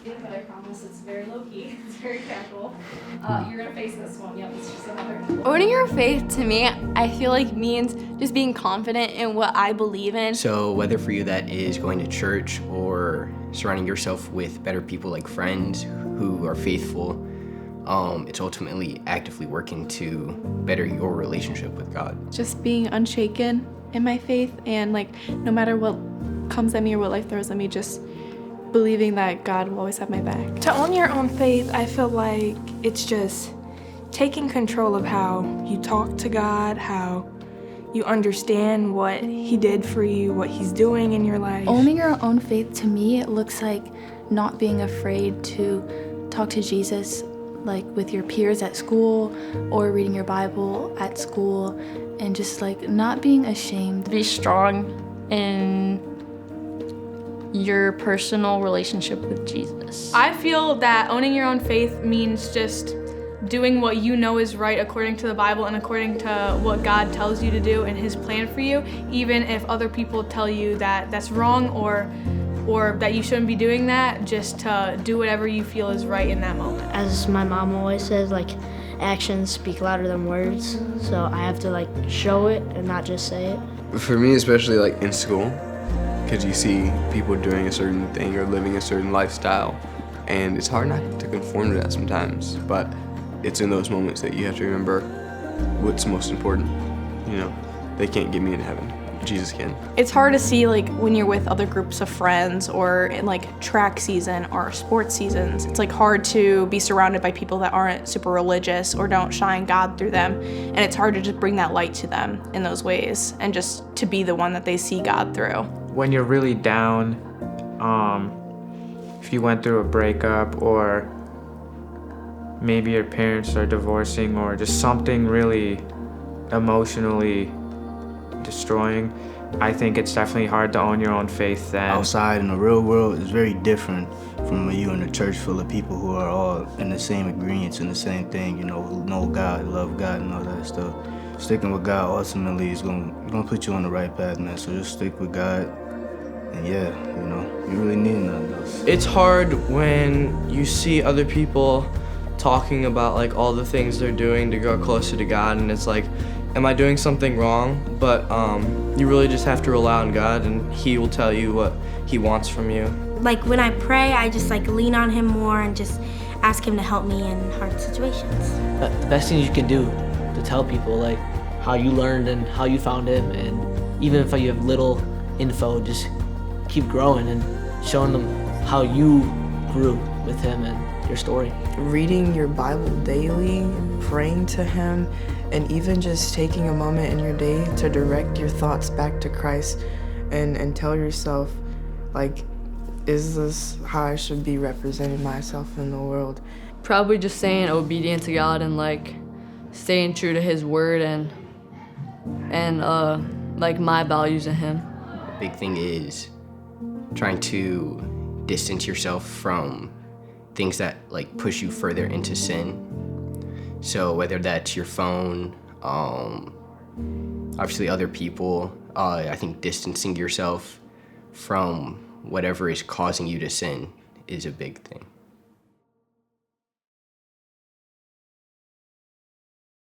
but I promise it's very low-key. It's very casual. You're going to face this one. Yep, it's just another. Owning your faith, to me, I feel like means just being confident in what I believe in. So whether for you that is going to church or surrounding yourself with better people like friends who are faithful, it's ultimately actively working to better your relationship with God. Just being unshaken in my faith, and like no matter what comes at me or what life throws at me, just believing that God will always have my back. To own your own faith, I feel like it's just taking control of how you talk to God, how you understand what He did for you, what He's doing in your life. Owning your own faith, to me, it looks like not being afraid to talk to Jesus, like with your peers at school or reading your Bible at school, and just like not being ashamed. Be strong in your personal relationship with Jesus. I feel that owning your own faith means just doing what you know is right according to the Bible and according to what God tells you to do and His plan for you, even if other people tell you that that's wrong or that you shouldn't be doing that, just to do whatever you feel is right in that moment. As my mom always says, like, actions speak louder than words, so I have to like show it and not just say it. For me, especially like in school, because you see people doing a certain thing or living a certain lifestyle, and it's hard not to conform to that sometimes, but it's in those moments that you have to remember what's most important. You know, they can't get me into heaven. Jesus can. It's hard to see like when you're with other groups of friends or in like track season or sports seasons. It's like hard to be surrounded by people that aren't super religious or don't shine God through them. And it's hard to just bring that light to them in those ways and just to be the one that they see God through. When you're really down, if you went through a breakup or maybe your parents are divorcing or just something really emotionally destroying, I think it's definitely hard to own your own faith then. Outside in the real world is very different from when you're in a church full of people who are all in the same agreements and the same thing, you know, who know God, love God and all that stuff. Sticking with God ultimately is gonna put you on the right path, man, so just stick with God. And yeah, you know, you really need nothing else. It's hard when you see other people talking about like all the things they're doing to grow closer to God, and it's like, am I doing something wrong? But you really just have to rely on God, and He will tell you what He wants from you. Like when I pray, I just like lean on Him more and just ask Him to help me in hard situations. The best thing you can do to tell people like how you learned and how you found Him, and even if you have little info, just keep growing and showing them how you grew with Him and your story. Reading your Bible daily, praying to Him, and even just taking a moment in your day to direct your thoughts back to Christ and tell yourself, like, is this how I should be representing myself in the world? Probably just staying obedient to God and like staying true to His word and like my values in Him. A big thing is trying to distance yourself from things that like push you further into sin. So whether that's your phone, obviously other people, I think distancing yourself from whatever is causing you to sin is a big thing.